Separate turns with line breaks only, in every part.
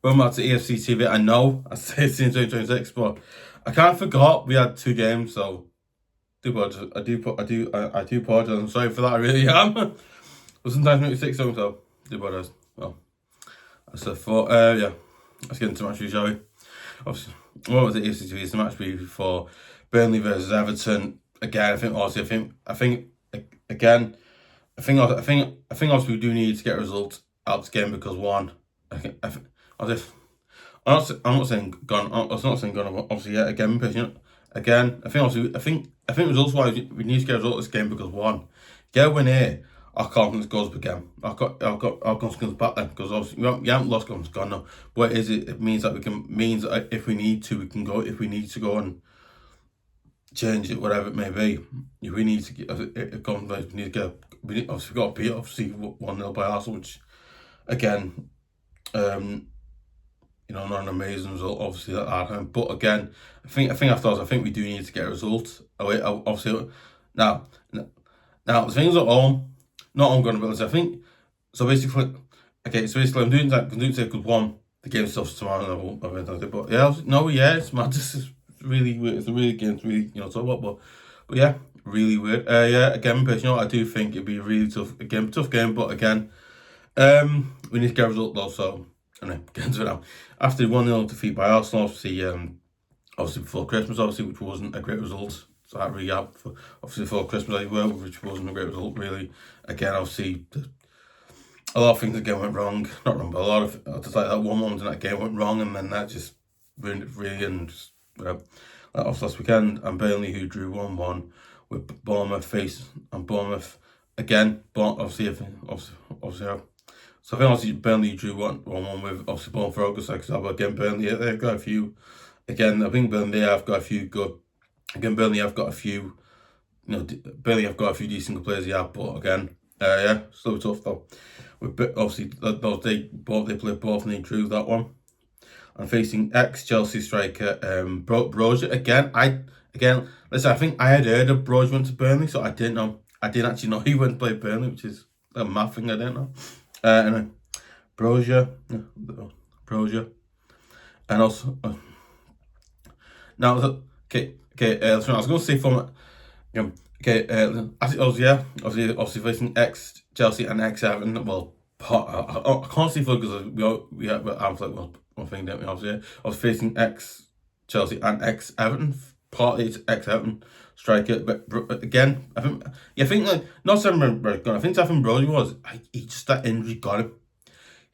Going back to EFC TV, I know I say it's in 2026, but I kind of forgot we had 2 games, so I do apologize. I'm sorry for that, I really am. But sometimes make mistakes, so do apologize. Well, as I thought, yeah, let's get into the match review, shall we? Obviously, what was the EFC TV? It's the match review for Burnley versus Everton. Again, I think obviously we do need to get a result out of this game because one, I'm not saying gone. Obviously, yeah. Again, again. I think results wise, we need to get a result of this game because one, get a win here, our confidence goes up again. Our confidence goes back then because obviously we haven't lost confidence, gone now. What is it? It means that if we need to, we can go. If we need to go and change it, whatever it may be. If we need to get a confidence, we need to get. We obviously got to beat 1-0 by Arsenal, which again, not an amazing result, obviously, at Hartman. But again, I think we do need to get a result. Obviously, now the things at home, not home ground ability. I think so. Basically, I'm doing that because one, the game stuff's tomorrow, but yeah, it's mad. It's really weird. It's a really game. It's really talk about, but yeah, really weird. Yeah, again, personally, I do think it'd be a really tough game. But again, we need to get a result though. So. Anyway, get into it now. After 1-0 defeat by Arsenal, obviously before Christmas, which wasn't a great result. So that really obviously before Christmas anyway, which wasn't a great result really. Again, obviously a lot of things again went wrong. Not wrong, but a lot of just like that one moment in that game went wrong, and then that just ruined it really. And just last weekend, and Burnley who drew 1-1 with Bournemouth again. But obviously. So I think obviously Burnley drew 1-1 with obviously Bournemouth for August. But again, Burnley they've got a few. Again, I think Burnley have got a few good. Again, Burnley have got a few. Burnley have got a few decent players. Yeah, but again, yeah, still tough though. Obviously they played both and they drew that one. And facing ex-Chelsea striker broja again. Listen, I think I had heard of Broja went to Burnley, so I didn't know. I didn't actually know he went to play Burnley, which is a mad thing. I didn't know. Anyway, broja, and also now okay. I was going to say from obviously facing ex Chelsea and ex Everton. Well, I can't see for because I'm like one thing that we obviously I was facing ex Chelsea and ex Everton. Partly it's ex Everton striker, but again, I think like not something very good. I think Stephen Brody was he just that injury got him.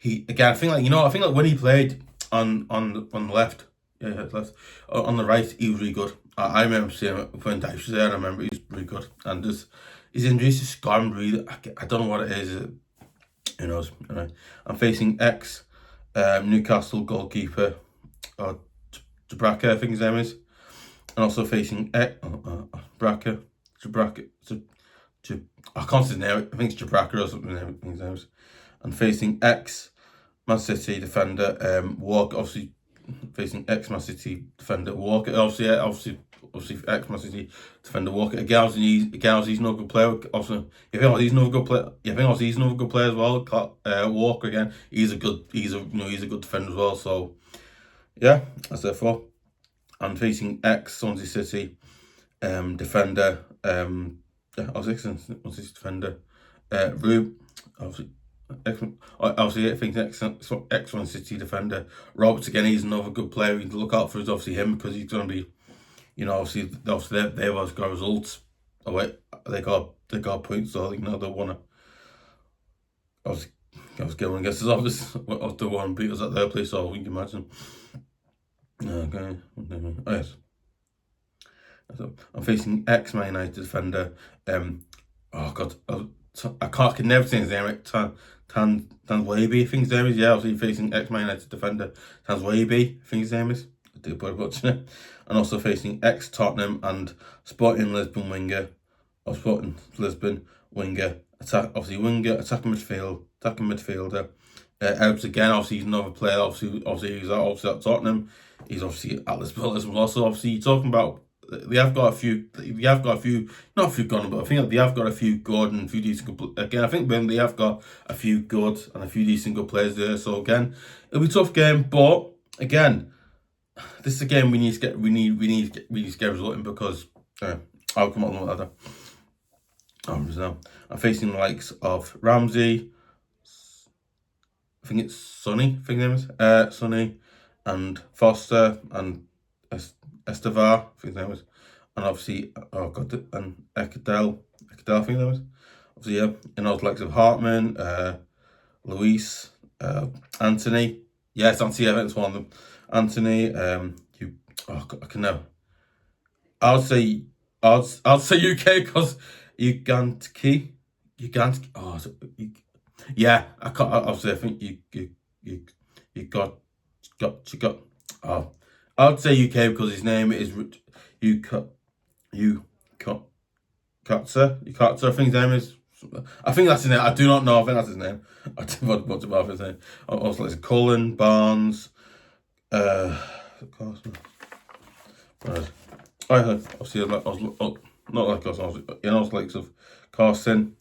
I think like when he played on the left, left on the right, he was really good. I remember seeing him when Dyche was there. And I remember he's really good, and just his injuries just got him really. I don't know what it is. Who knows? Anyway, I'm facing ex Newcastle goalkeeper dubraka, I think his name is. And also facing dubraka. I can't say his name. I think it's dubraka or something. I think his name is. And facing ex Man City defender Walker. Obviously facing ex Man City defender Walker. Obviously ex Man City defender Walker. Again, he's not a good player. Also, he's another good player. He's another good player as well. Walker again. He's a good defender as well. So yeah, that's therefore. I'm facing ex Swansea City defender. Defender. Rube. Obviously, I think ex Swansea City defender Roberts again. He's another good player. We look out for is obviously him because he's going to be, obviously they was got results. They got points, so they want to. Obviously, get one against us. Obviously, the one beat us at their place, so you can imagine. Okay. Oh yes. So I'm facing ex Man United defender. I can never say his name right. Tunzabe, I think his name is. Yeah, obviously facing ex Man United defender Tunzabe, I think his name is. I do put a butcher. And also facing ex Tottenham and Sporting Lisbon winger. Attacking midfielder. Ebbs again, obviously he's another player. Obviously he's at Tottenham. He's obviously at Lisbon also. Obviously you're talking about they have got a few. They have got a few, not a few gone, but I think they have got a few good and a few decent. Again, I think Burnley have got a few good and a few decent good players there. So again, it'll be a tough game, but again, this is a game we need to get. We need to get a result in because I'll come on the ladder. I'm facing the likes of Ramsey. I think it's Sonne. I think his name is Sonne, and Foster and estvia. I think his name is, and obviously and elkdal. I think his name is. Obviously, yeah, and also likes of Hartman, Luiz, Antony. Yes, Antony. I think it's one of them. Antony. I can know. I'll say UK because Ugantki. Oh, yeah. I can't. Obviously, I think you got. Oh, I'd say UK because his name is Ukatsa. I think his name is. I think that's his name. I do not know. I think that's his name. I don't know much about his name. Also, like Cullen, Barnes. Carsen. Obviously, not like us. Also likes of carsen.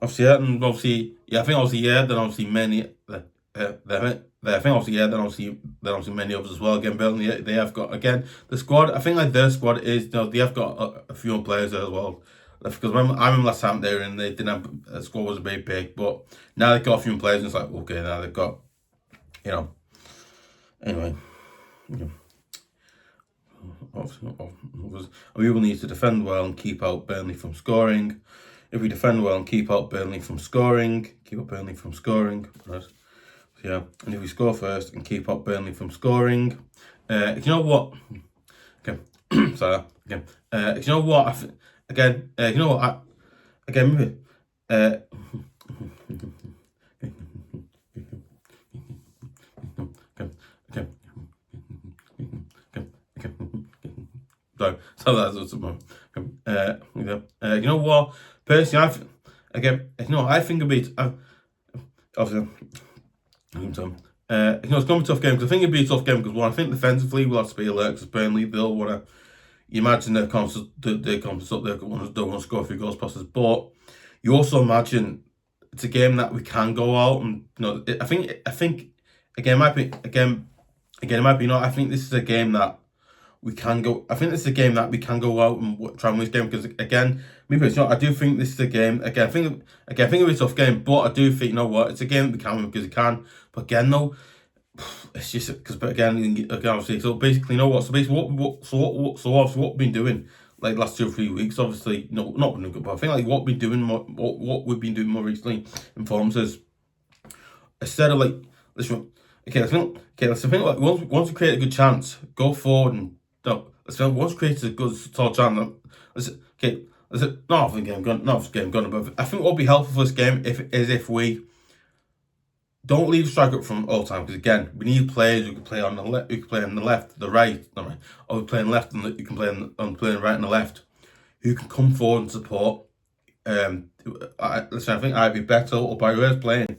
Obviously, yeah, and obviously, yeah. I think obviously, yeah. Then obviously many. I think obviously, yeah. Then obviously many others as well. Again, Burnley, they have got again the squad. I think like their squad is, they have got a few players there as well. Because I remember last time they were in, they didn't have the squad was very big, but now they've got a few players. And it's like okay, now they've got, anyway. Yeah. We will need to defend well and keep out Burnley from scoring. If we defend well and keep out Burnley from scoring, right? So, yeah, and if we score first and keep out Burnley from scoring, you know what? Okay, sorry. Again, you know what? You know what? Maybe. So that's what's you know what? Personally, I think a bit. Obviously, it's going to be a tough game because I think it'd be a tough game because one, I think defensively we'll have to be alert because Burnley they'll want to. You imagine they're constant up there, don't want to score a few goals past us, but you also imagine it's a game that we can go out and I think again it might be not. I think this is a game that we can go. I think this is a game that we can go out and try and win this game because again, maybe it's not. I do think this is a game. Again, I think it'll be a tough game, but I do think it's a game that we can win because we can. But again, though, it's just because. But again, obviously, so basically, So basically, what we've been doing like last 2 or 3 weeks, obviously, not good, but I think like what we've been doing more recently in forms is instead of like listen. Let's think like once we create a good chance, go forward and. Once created a good tall chance, not the game gone, but I think what would be helpful for this game if we don't leave strike up from all time because again we need players who can play on the left, who can play on the left, the right, or playing left and you can play on playing right and the left, who can come forward and support. I think I'd be better or by whoever's playing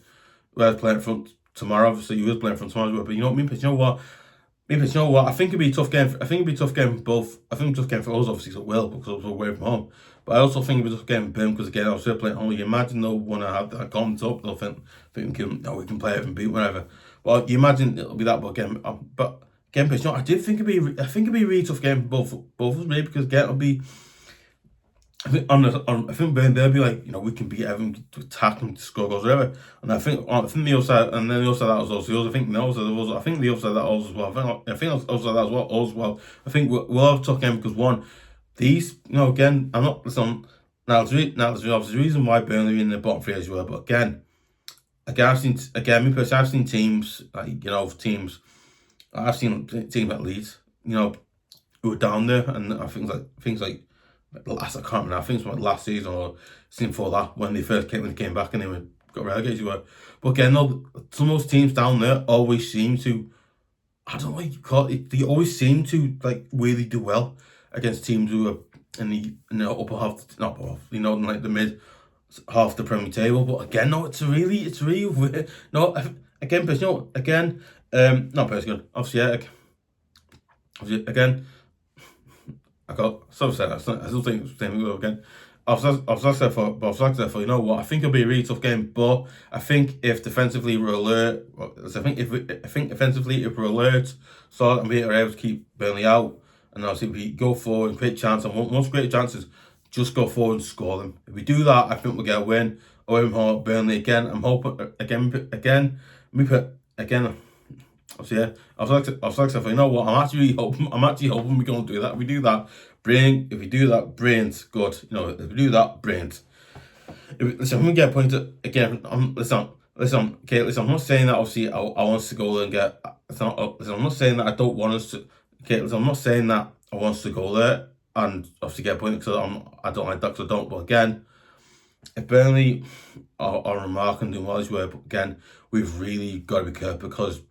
front tomorrow. Obviously, you will play front tomorrow, but you know what I mean. But you know what? I think it'd be a tough game. I think it'd be a tough game for both. I think it'd be a tough game for us, obviously, so well because we're away from home. But I also think it'd be a tough game for them because again, obviously, playing home. You imagine they'll want to have that comments up. They'll think we can play it and beat whatever. Well, you imagine it'll be that, but again, I do think it'd be a really tough game for both of us, maybe because again, it'll be. I think they'll be like, we can beat Everton to attack and to score goals, whatever. And I think the other side, and then the other side that was also yours. I think the other side that was as well. I think the other side that as well. I think we'll have a tough game because one, these, again, I'm not listening. Now there's obviously a reason why Burnley are in the bottom three as well. But again, I've seen teams teams. I've seen teams like Leeds, who are down there, and I think things like. I can't remember. I think it was last season or season before that when they came back and they got relegated. But again, some of those teams down there always seem to. I don't know what you call it. They always seem to like really do well against teams who are in the upper half, not upper half, like the mid half of the Premier table. But again, it's really weird. Again, not personally good. Obviously, again. so sad. I still think it's the same again. I was like that for, you know what, I think it'll be a really tough game, but I think if defensively we're alert, I think offensively if we're alert, so and we are able to keep Burnley out, and obviously we go forward and create chance, and once create chances, just go forward and score them. If we do that, I think we'll get a win away from Burnley again. I'm hoping again. So yeah, I was like, you know what? I'm actually hoping we can do that. If we do that, brilliant. If we do that, brilliant. Good. You know, if we do that, brilliant. Listen, I'm gonna get a point again. Listen. Okay, listen. I'm not saying that obviously I want us to go there and get. Listen, I'm not saying that I don't want us to. Okay, listen. I'm not saying that I want us to go there and obviously get a point because I don't like that because I don't. But again, if Burnley are remarking doing well as well, but again, we've really got to be careful because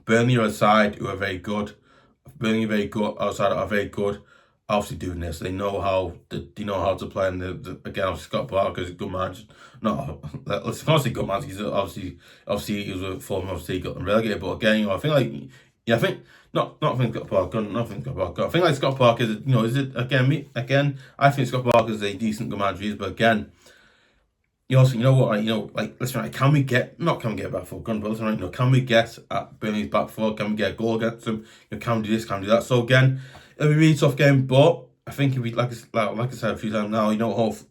Burnley are a side who are very good. Burnley are very good. Outside are very good. Obviously doing this, they know how to play. And again, obviously Scott Parker is a good manager. No, let's not say good manager. He's obviously he was a former, obviously got them relegated. But again, you know, I think like I think not think Scott Parker, nothing Scott Parker. I think like Scott Parker is, you know, is it again? I think Scott Parker is a decent good manager, but again. You also, you know what, listen, right, can we get back foot gun, but listen, right, can we get at Burnley's back foot? Can we get a goal against them? Can we do this? Can we do that? So again, it'll be a really tough game, but I think if we, like I said a few times now,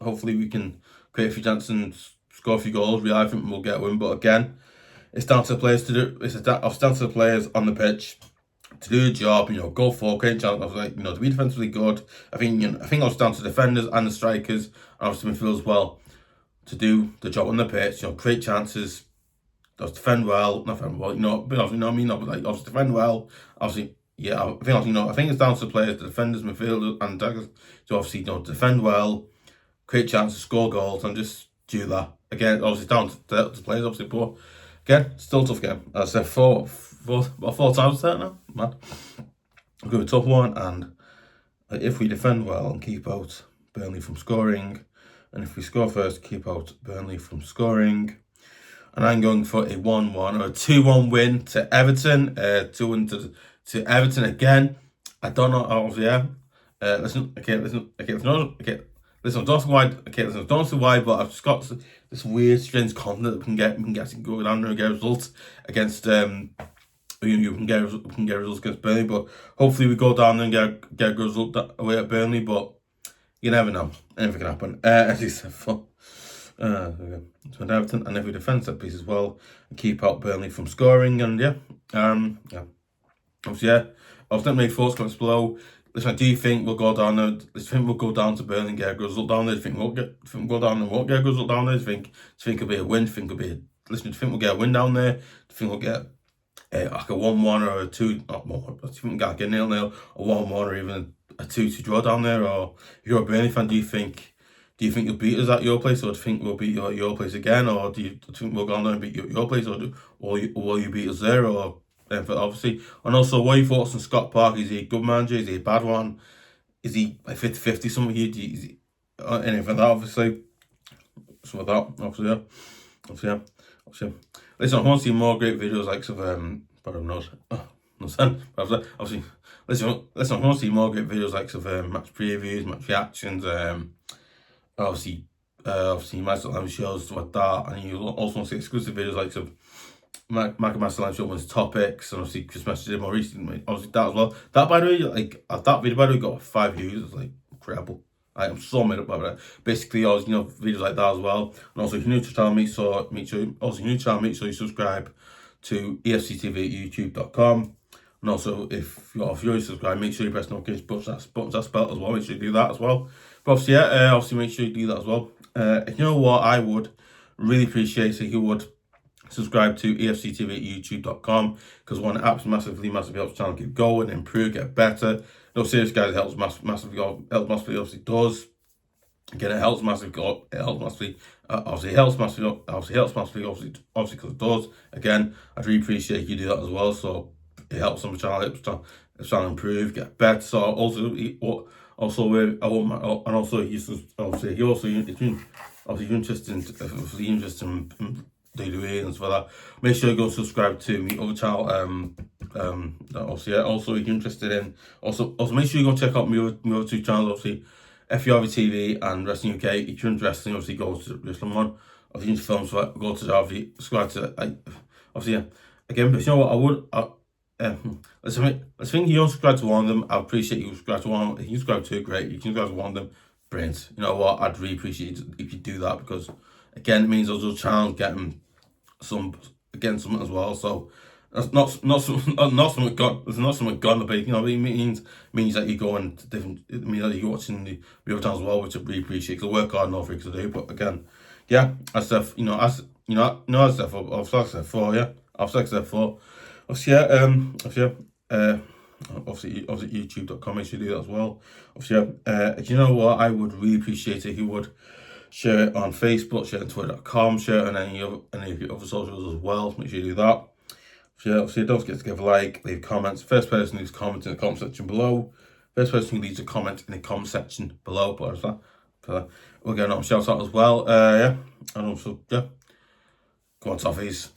hopefully we can create a few chances and score a few goals. I think we'll get a win, but again, it's down to the players to do. It's down to the players on the pitch to do the job. Go for create chances. To be defensively good. I think it's down to defenders and the strikers, and obviously midfield as well, to do the job on the pitch, create chances, defend well, but obviously, obviously defend well, obviously, yeah, I think it's down to the players, the defenders, midfielders, and attackers, to obviously, defend well, create chances, score goals, and just do that. Again, obviously down to the players, obviously, but again, still a tough game. As I said, four times set now, man. It's going to be a tough one, and if we defend well and keep out Burnley from scoring, and if we score first, keep out Burnley from scoring. And I'm going for a 1-1 or a 2-1 win to Everton. 2-1 to Everton again. I don't know. Obviously, yeah. Listen. Listen. Don't know why. But I've just got this weird, strange confidence that we can go down there and get results against. You can get results against Burnley, but hopefully we go down there and get a good result away at Burnley. But you never know. Anything can happen. As you said, to Everton, and if we defend that piece as well and keep out Burnley from scoring, and obviously, let me thoughts comments below. Listen, do you think we'll go down there? Do you think we'll go down to Burnley and get a good result down there? Do you think we'll go down and won't get a good result down there? Do you think it'll be a win? Do you think we'll get a win down there? Do you think we'll get like a 1-1 or a 2? Not more. Do you think we'll get a 0-0, a 1-1, or even a 2-2 draw down there? Or if you're a Burnley fan, do you think you'll beat us at your place, or do you think we'll beat you at your place again, or do you think we'll go down there and beat you at your place, or will you beat us there, or obviously? And also, what are your thoughts on Scott Parker? Is he a good manager? Is he a bad one? Is he like 50-50 something here? Is he anything that, obviously? So with that, obviously. Listen, I want to see more great videos like obviously. Listen, I want to see more great videos like match previews, match reactions, obviously Master Live shows, stuff like that, and you also want to see exclusive videos like Master Live show one's topics, and obviously Chris Message did more recently, obviously that as well. That, by the way, that video, by the way, got 5 views. It's like incredible. I'm so made up about that. Basically, videos like that as well. And also, if you're new to the channel, make sure you subscribe to EFC TV at youtube.com. And also, if you're subscribed, make sure you press the notification buttons that spelled as well. Make sure you do that as well. But obviously, obviously make sure you do that as well. You know what? I would really appreciate if you would subscribe to EFC TV at youtube.com, because one, it massively helps the channel keep going, improve, get better. No, serious guys, it helps massively, obviously does. Again, it helps massively, obviously because it does. Again, I'd really appreciate you do that as well. So it helps on the channel, helps the channel improve, get better. So also interested in WWE and stuff like that. Make sure you go subscribe to my other channel, Obviously, yeah, also if you're interested in, also make sure you go check out my other two channels, obviously, FERV TV and Wrestling UK. If you're interested, obviously go to the Wrestling one. If you're into films, go to the subscribe to obviously, yeah. Again, but you know what, let's think you don't subscribe to one of them. I appreciate you subscribe to one. If you subscribe to, great. If you subscribe to one of them, brilliant. You know what, I'd really appreciate it if you do that, because again, it means those other channels getting something as well. So that's not something gone. It's not something gone. But you know, it means that you go and different. It means that you're watching the other channels as well, which I really appreciate. Because I work hard enough for to do. But again, yeah, as I've said before, yeah, I've said before. Obviously, obviously youtube.com, make sure you do that as well. Obviously, you know what, I would really appreciate it if you would share it on Facebook, share it on twitter.com, share it on any of your other socials as well. Make sure you do that. Obviously, don't forget to give a like, leave comments. First person who's commented in the comment section below. First person who leaves a comment in the comment section below. But we'll get another shout out as well. Yeah. And also, yeah. Go on, Toffees.